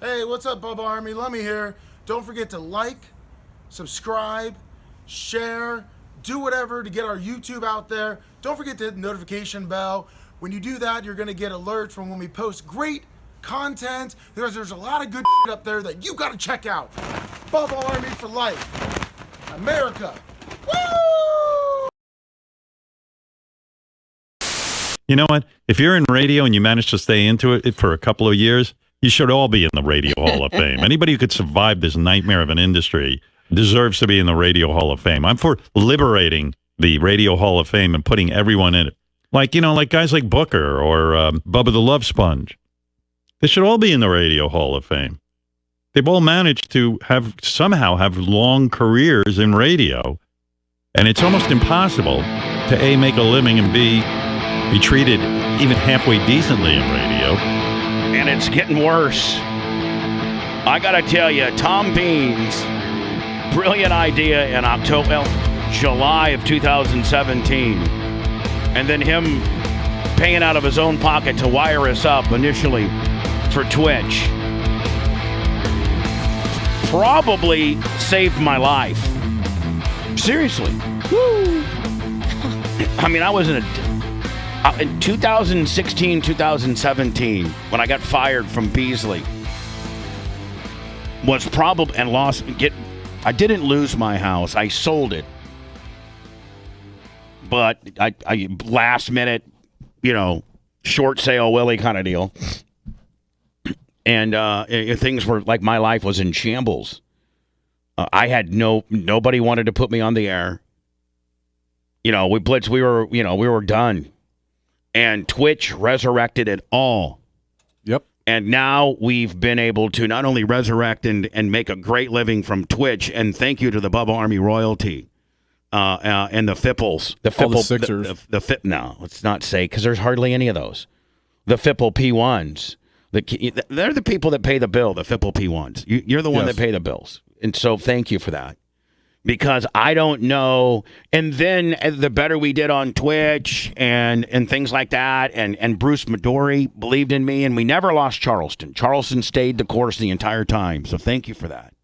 Hey, what's up, Bubba Army? Let me here. Don't forget to like, subscribe, share, do whatever to get our YouTube out there. Don't forget to hit the notification bell. When you do that, you're going to get alerts from when we post great content. There's a lot of good shit up there that you got to check out. Bubba Army for life. America. Woo! You know what? If you're in radio and you manage to stay into it for a couple of years, you should all be in the Radio Hall of Fame. Anybody who could survive this nightmare of an industry deserves to be in the Radio Hall of Fame. I'm for liberating the Radio Hall of Fame and putting everyone in it. Like guys like Booker or Bubba the Love Sponge. They should all be in the Radio Hall of Fame. They've all managed to somehow have long careers in radio. And it's almost impossible to A, make a living, and B, be treated even halfway decently in radio. And it's getting worse. I gotta tell you, Tom Bean's brilliant idea in July of 2017, and then him paying out of his own pocket to wire us up initially for Twitch, probably saved my life. Seriously. Woo! I mean, I was in 2016, 2017, when I got fired from Beasley, was probably and lost. I didn't lose my house. I sold it, but I last minute, short sale Willie kind of deal, and things were like my life was in shambles. I had nobody wanted to put me on the air. We were done. And Twitch resurrected it all. Yep. And now we've been able to not only resurrect and make a great living from Twitch, and thank you to the Bubba Army royalty and the Fipples. All the Sixers. No, let's not say, because there's hardly any of those. The Fipple P1s. They're the people that pay the bill, the Fipple P1s. You're the one that pay the bills. And so thank you for that. Because I don't know, and then the better we did on Twitch and things like that, and Bruce Midori believed in me, and we never lost Charleston. Charleston stayed the course the entire time, so thank you for that.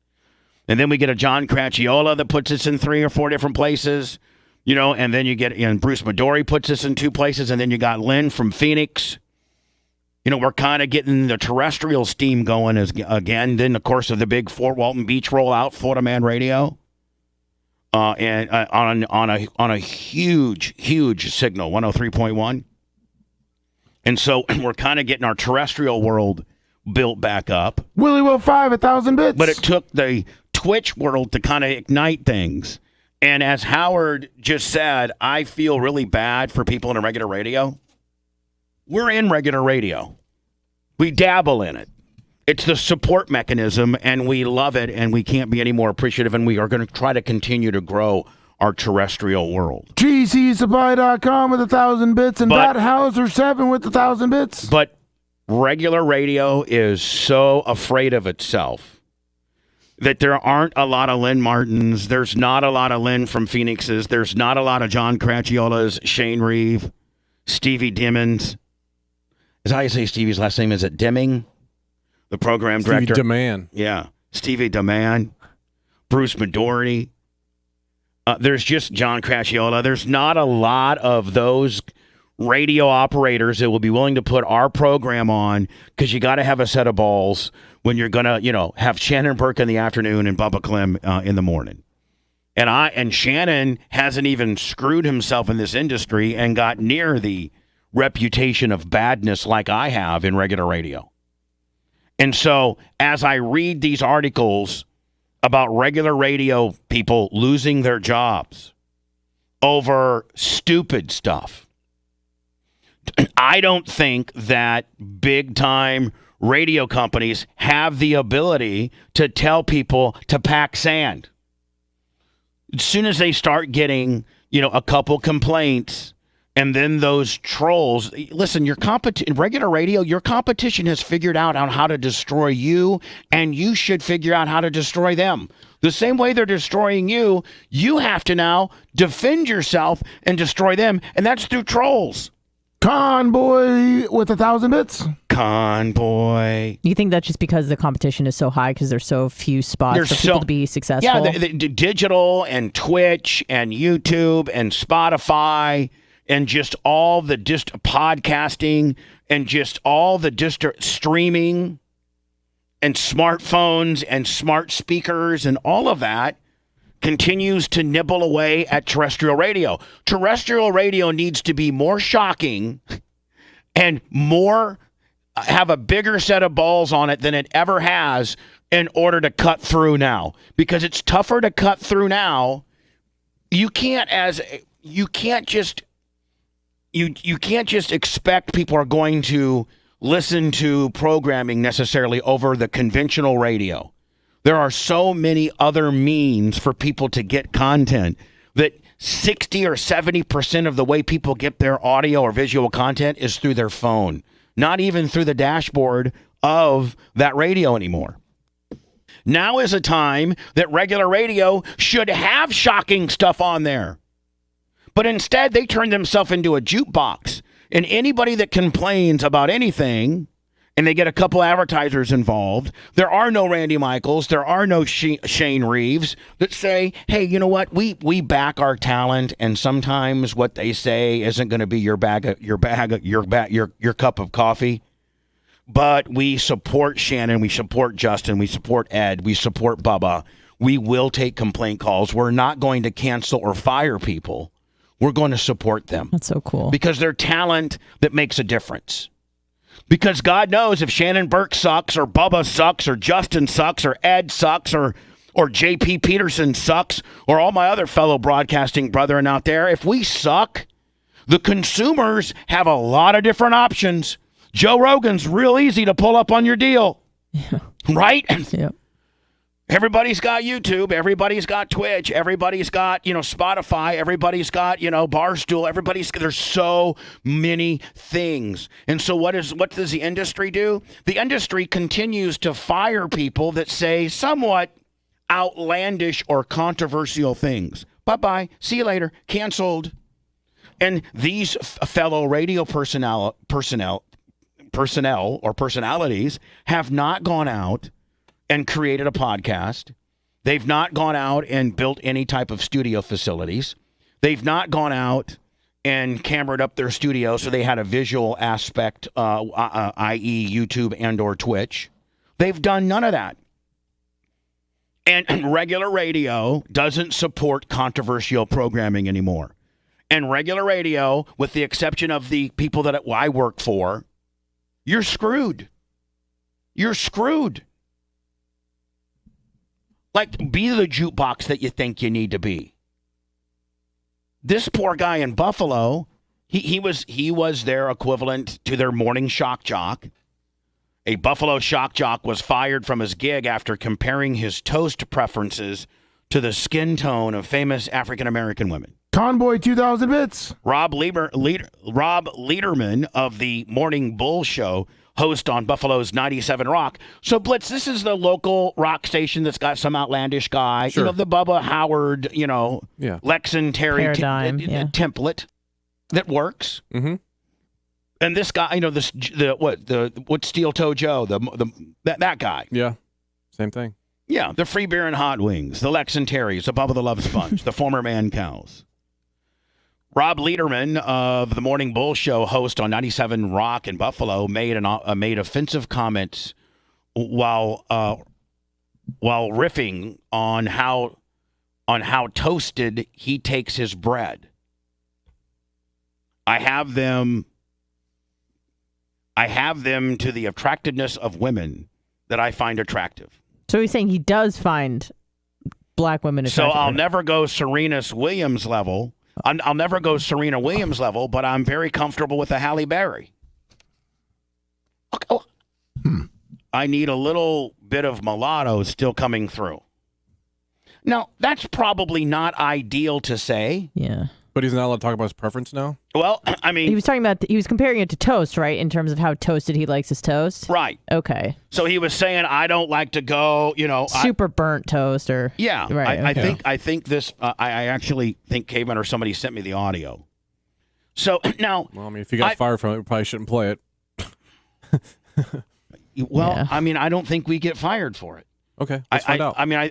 And then we get a John Cracchiola that puts us in 3 or 4 different places, and then you get, and Bruce Midori puts us in 2 places, and then you got Lynn from Phoenix. We're kind of getting the terrestrial steam going again. Then, of course, of the big Fort Walton Beach rollout, Florida Man Radio. And on a huge signal, 103.1. And so we're kind of getting our terrestrial world built back up. Willie Will 5, 1,000 bits. But it took the Twitch world to kind of ignite things. And as Howard just said, I feel really bad for people in regular radio. We're in regular radio. We dabble in it. It's the support mechanism, and we love it, and we can't be any more appreciative, and we are going to try to continue to grow our terrestrial world. GCSupply.com with 1,000 bits, and Bat Hauser 7 with 1,000 bits. But regular radio is so afraid of itself that there aren't a lot of Lynn Martins. There's not a lot of Lynn from Phoenix's. There's not a lot of John Cracciolas, Shane Reeve, Stevie Dimmons. Is how you say Stevie's last name? Is it Dimming? The program director. Stevie DeMann. Yeah. Stevie DeMann. Bruce Midori. There's just John Cracciola. There's not a lot of those radio operators that will be willing to put our program on, because you got to have a set of balls when you're going to, have Shannon Burke in the afternoon and Bubba Clem in the morning. And Shannon hasn't even screwed himself in this industry and got near the reputation of badness like I have in regular radio. And so as I read these articles about regular radio people losing their jobs over stupid stuff, I don't think that big-time radio companies have the ability to tell people to pack sand. As soon as they start getting, a couple complaints, and then those trolls, listen, in regular radio, your competition has figured out on how to destroy you, and you should figure out how to destroy them. The same way they're destroying you, you have to now defend yourself and destroy them, and that's through trolls. Conboy with 1,000 bits. Convoy. You think that's just because the competition is so high because there's so few spots for people to be successful? Yeah, the digital and Twitch and YouTube and Spotify and just all the podcasting and just all the streaming and smartphones and smart speakers and all of that continues to nibble away at terrestrial radio. Terrestrial radio needs to be more shocking and have a bigger set of balls on it than it ever has in order to cut through now. Because it's tougher to cut through now. You can't just expect people are going to listen to programming necessarily over the conventional radio. There are so many other means for people to get content that 60 or 70% of the way people get their audio or visual content is through their phone, not even through the dashboard of that radio anymore. Now is a time that regular radio should have shocking stuff on there. But instead, they turn themselves into a jukebox. And anybody that complains about anything, and they get a couple advertisers involved, there are no Randy Michaels, there are no Shane Reeves that say, hey, you know what, we back our talent, and sometimes what they say isn't going to be your cup of coffee. But we support Shannon, we support Justin, we support Ed, we support Bubba. We will take complaint calls. We're not going to cancel or fire people. We're going to support them. That's so cool. Because they're talent that makes a difference. Because God knows if Shannon Burke sucks, or Bubba sucks, or Justin sucks, or Ed sucks, or J.P. Peterson sucks, or all my other fellow broadcasting brethren out there, if we suck, the consumers have a lot of different options. Joe Rogan's real easy to pull up on your deal. Yeah. Right? Yep. Everybody's got YouTube. Everybody's got Twitch. Everybody's got, Spotify. Everybody's got, Barstool. There's so many things. And so what does the industry do? The industry continues to fire people that say somewhat outlandish or controversial things. Bye-bye. See you later. Canceled. And these fellow radio personnel or personalities have not gone out and created a podcast. They've not gone out and built any type of studio facilities. They've not gone out and cameraed up their studio so they had a visual aspect, i.e. YouTube and or Twitch. They've done none of that. And regular radio doesn't support controversial programming anymore. And regular radio, with the exception of the people that I work for, you're screwed. You're screwed. Like, be the jukebox that you think you need to be. This poor guy in Buffalo, he was their equivalent to their morning shock jock. A Buffalo shock jock was fired from his gig after comparing his toast preferences to the skin tone of famous African-American women. Convoy 2000 bits. Rob Lederman of the Morning Bull Show, host on Buffalo's 97 Rock. So, Blitz, this is the local rock station that's got some outlandish guy. Sure. The Bubba Howard, Lex and Terry template that works. Mm-hmm. And this guy, what's Steel Toe Joe, that guy. Yeah, same thing. Yeah, the free beer and hot wings, the Lex and Terrys, the Bubba the Love Sponge, the former Man Cows. Rob Lederman of the Morning Bull Show, host on 97 Rock in Buffalo, made offensive comments while riffing on how toasted he takes his bread. I have them to the attractiveness of women that I find attractive. So he's saying he does find black women attractive. So I'll never go Serena Williams level. I'll never go Serena Williams level, but I'm very comfortable with a Halle Berry. Okay. I need a little bit of mulatto still coming through. Now, that's probably not ideal to say. Yeah. But he's not allowed to talk about his preference now? Well, I mean... He was comparing it to toast, right? In terms of how toasted he likes his toast? Right. Okay. So he was saying, I don't like to go, super burnt toast or... Yeah. Right. I think this... I actually think Caveman or somebody sent me the audio. So, now... Well, I mean, if you got fired from it, we probably shouldn't play it. Well, Yeah. I mean, I don't think we get fired for it. Okay, let's find out. I mean,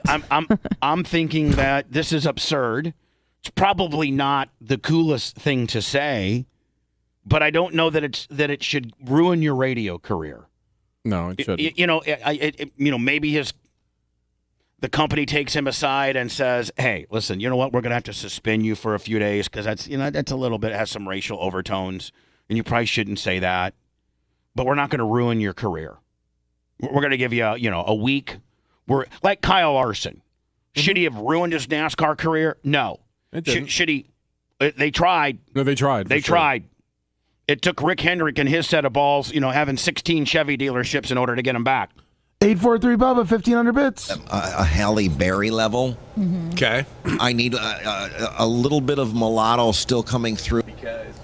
I'm thinking that this is absurd. It's probably not the coolest thing to say, but I don't know that it should ruin your radio career. No, it shouldn't. Maybe the company takes him aside and says, "Hey, listen, you know what? We're going to have to suspend you for a few days because that's a little bit, has some racial overtones, and you probably shouldn't say that. But we're not going to ruin your career. We're going to give you, a week. We're like Kyle Larson. Should he have ruined his NASCAR career? No. It didn't. Should he? They tried. No, they tried. They tried. It took Rick Hendrick and his set of balls, having 16 Chevy dealerships in order to get him back. 843 Bubba, 1,500 bits. A Halle Berry level. Okay. I need a little bit of mulatto still coming through.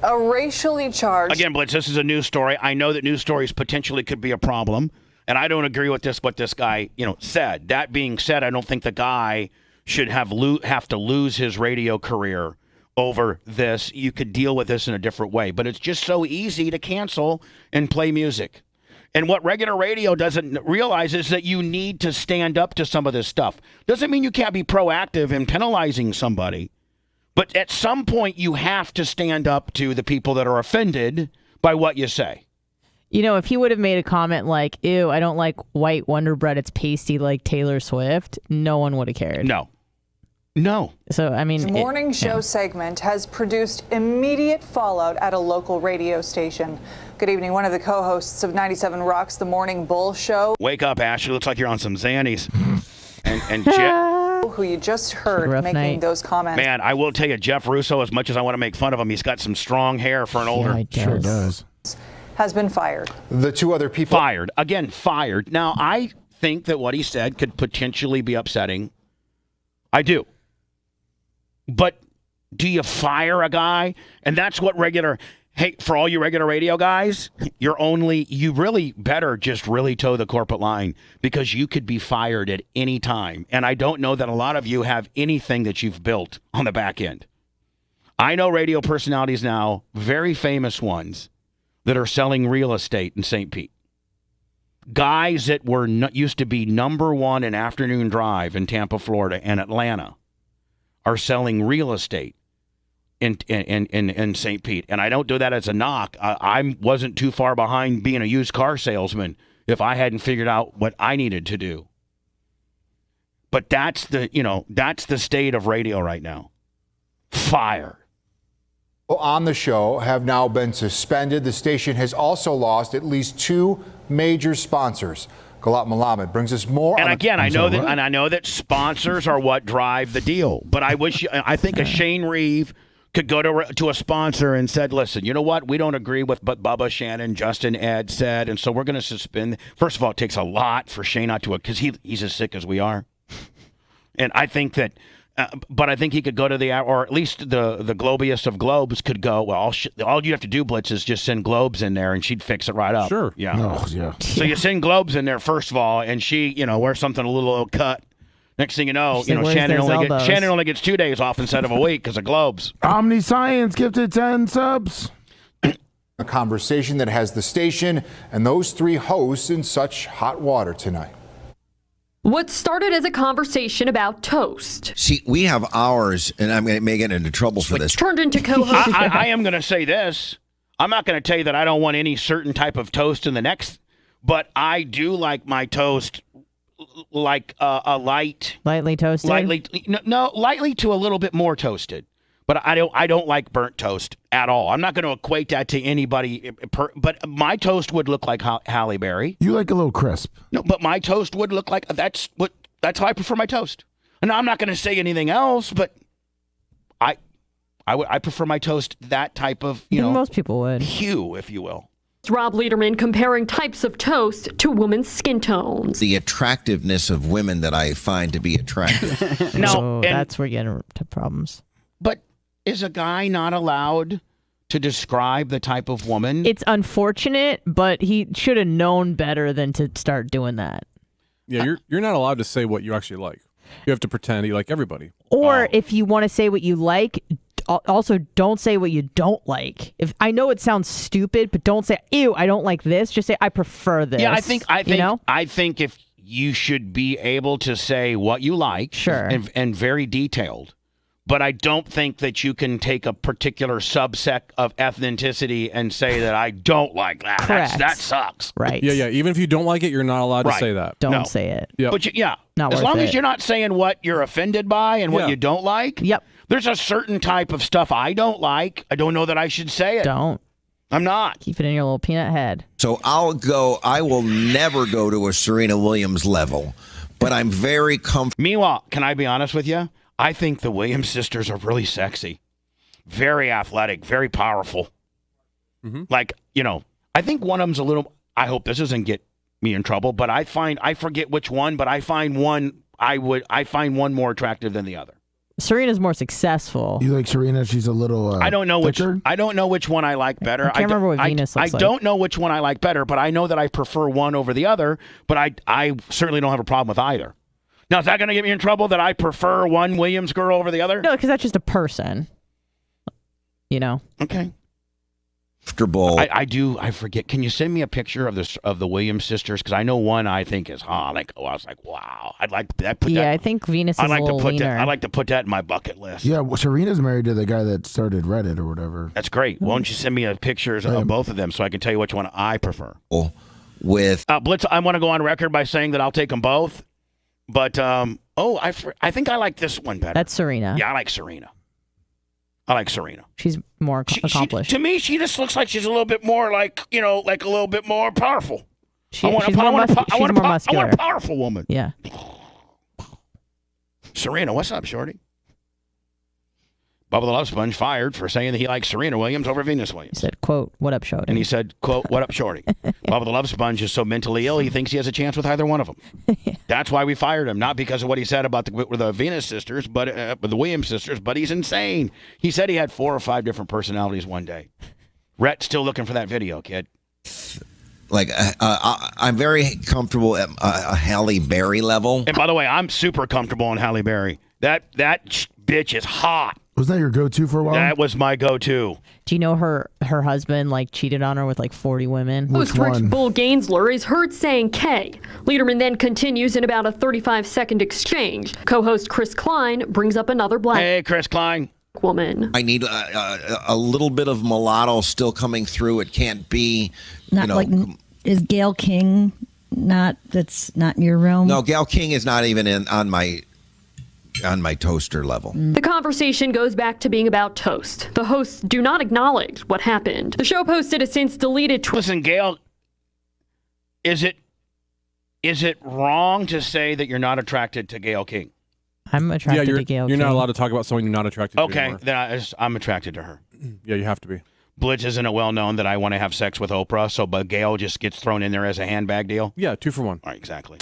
A racially charged. Again, Blitz, this is a news story. I know that news stories potentially could be a problem, and I don't agree with what this guy, said. That being said, I don't think the guy should have to lose his radio career over this. You could deal with this in a different way, but it's just so easy to cancel and play music. And what regular radio doesn't realize is that you need to stand up to some of this stuff. Doesn't mean you can't be proactive in penalizing somebody, but at some point you have to stand up to the people that are offended by what you say. If he would have made a comment like, ew, I don't like white Wonder Bread, it's pasty like Taylor Swift, no one would have cared. No. So, I mean... The morning show segment has produced immediate fallout at a local radio station. Good evening. One of the co-hosts of 97 Rock's The Morning Bull Show. Wake up, Ashley. Looks like you're on some Xannies. and Jeff, who you just heard making night. those comments. Man, I will tell you, Jeff Russo, as much as I want to make fun of him, he's got some strong hair for an older... he Sure does. Has been fired. The two other people... Fired. Again, fired. Now, I think that what he said could potentially be upsetting. I do. But do you fire a guy? And that's what hey, for all you regular radio guys, you really better just really toe the corporate line because you could be fired at any time. And I don't know that a lot of you have anything that you've built on the back end. I know radio personalities now, very famous ones, that are selling real estate in St. Pete. Guys that used to be number one in afternoon drive in Tampa, Florida, and Atlanta are selling real estate in St. Pete. And I don't do that as a knock. I wasn't too far behind being a used car salesman if I hadn't figured out what I needed to do. But that's the state of radio right now. Fire. on the show have now been suspended. The station has also lost at least 2 major sponsors. Galat Malamed brings us more. And again, I know that sponsors are what drive the deal. But I think a Shane Reeve could go to a sponsor and said, listen, you know what? We don't agree with what Bubba, Shannon, Justin, Ed said, and so we're going to suspend. First of all, it takes a lot for Shane not to, because he's as sick as we are. And I think that, but I think he could go to or at least the globiest of globes could go, well, all you have to do, Blitz, is just send globes in there and she'd fix it right up. Sure. Yeah. Oh, yeah. So you send globes in there, first of all, and she, wears something a little cut. Next thing you know, Shannon only gets 2 days off instead of a week because of globes. Omniscience gifted 10 subs. A conversation that has the station and those 3 hosts in such hot water tonight. What started as a conversation about toast. See, we have ours, and I may get into trouble for this. Turned into co-host. I am going to say this. I'm not going to tell you that I don't want any certain type of toast in the next, but I do like my toast like a lightly toasted. Lightly to a little bit more toasted. But I don't like burnt toast at all. I'm not going to equate that to anybody. But my toast would look like Halle Berry. You like a little crisp. No, but my toast would look like that's how I prefer my toast. And I'm not going to say anything else, but I prefer my toast that type of most people would hue, if you will. Rob Lederman comparing types of toast to women's skin tones. The attractiveness of women that I find to be attractive. That's where you get into problems. But is a guy not allowed to describe the type of woman? It's unfortunate, but he should have known better than to start doing that. Yeah, you're not allowed to say what you actually like. You have to pretend you like everybody. Or if you want to say what you like, also don't say what you don't like. If I know it sounds stupid, but don't say, ew, I don't like this. Just say, I prefer this. Yeah, I think if you should be able to say what you like, sure, and very detailed. But I don't think that you can take a particular subsect of ethnicity and say that I don't like that. Correct. That sucks. Right. Yeah. Even if you don't like it, you're not allowed to say that. Don't say it. Yep. But not as worth long it. as you're not saying what you're offended by and what you don't like. Yep. There's a certain type of stuff I don't like. I don't know that I should say it. Don't. I'm not. Keep it in your little peanut head. So I will never go to a Serena Williams level, but I'm very comfortable. Meanwhile, can I be honest with you? I think the Williams sisters are really sexy, very athletic, very powerful. Mm-hmm. Like, I think one of them's a little, I hope this doesn't get me in trouble, but I forget which one, but I find one more attractive than the other. Serena's more successful. You like Serena? She's a little. I don't know thicker? which one I like better. I can't remember what Venus looks like. I don't know which one I like better, but I know that I prefer one over the other. But I certainly don't have a problem with either. Now, is that going to get me in trouble that I prefer one Williams girl over the other? No, because that's just a person. Okay. Comfortable. I forget. Can you send me a picture of the Williams sisters? Because I know one I think is hot. I was like, wow. I'd like that. I think Venus is a little leaner. I'd like to put that in my bucket list. Yeah, well, Serena's married to the guy that started Reddit or whatever. That's great. Why don't you send me pictures of both of them so I can tell you which one I prefer? With Blitz, I want to go on record by saying that I'll take them both. But, I think I like this one better. That's Serena. Yeah, I like Serena. She's more accomplished. To me, she just looks like she's a little bit more like a little bit more powerful. She's more muscular. I want a powerful woman. Yeah. Serena, what's up, shorty? Bubba the Love Sponge fired for saying that he likes Serena Williams over Venus Williams. He said, quote, what up, shorty? And he said, quote, what up, shorty? Bubba the Love Sponge is so mentally ill, he thinks he has a chance with either one of them. Yeah. That's why we fired him, not because of what he said about the Venus sisters, but the Williams sisters, but he's insane. He said he had 4 or 5 different personalities one day. Rhett's still looking for that video, kid. I'm very comfortable at a Halle Berry level. And by the way, I'm super comfortable on Halle Berry. That bitch is hot. Was that your go-to for a while? That was my go-to. Do you know her husband cheated on her with 40 women? Host Rich Bull Gainsler is heard saying K. Liederman then continues in about a 35-second exchange. Co-host Chris Klein brings up another black Hey, Chris Klein. woman. I need a little bit of mulatto still coming through. It can't be, is Gayle King that's not in your realm? No, Gayle King is not even on my toaster level. The conversation goes back to being about toast. The hosts do not acknowledge what happened. The show posted a since deleted tweet. Listen, Gayle, is it wrong to say that you're not attracted to Gayle King? I'm attracted to Gayle King. You're not allowed to talk about someone you're not attracted to Okay, anymore. then I'm attracted to her. Yeah, you have to be. Blitz, isn't it well known that I want to have sex with Oprah, but Gayle just gets thrown in there as a handbag deal? Yeah, 2 for 1. All right, exactly.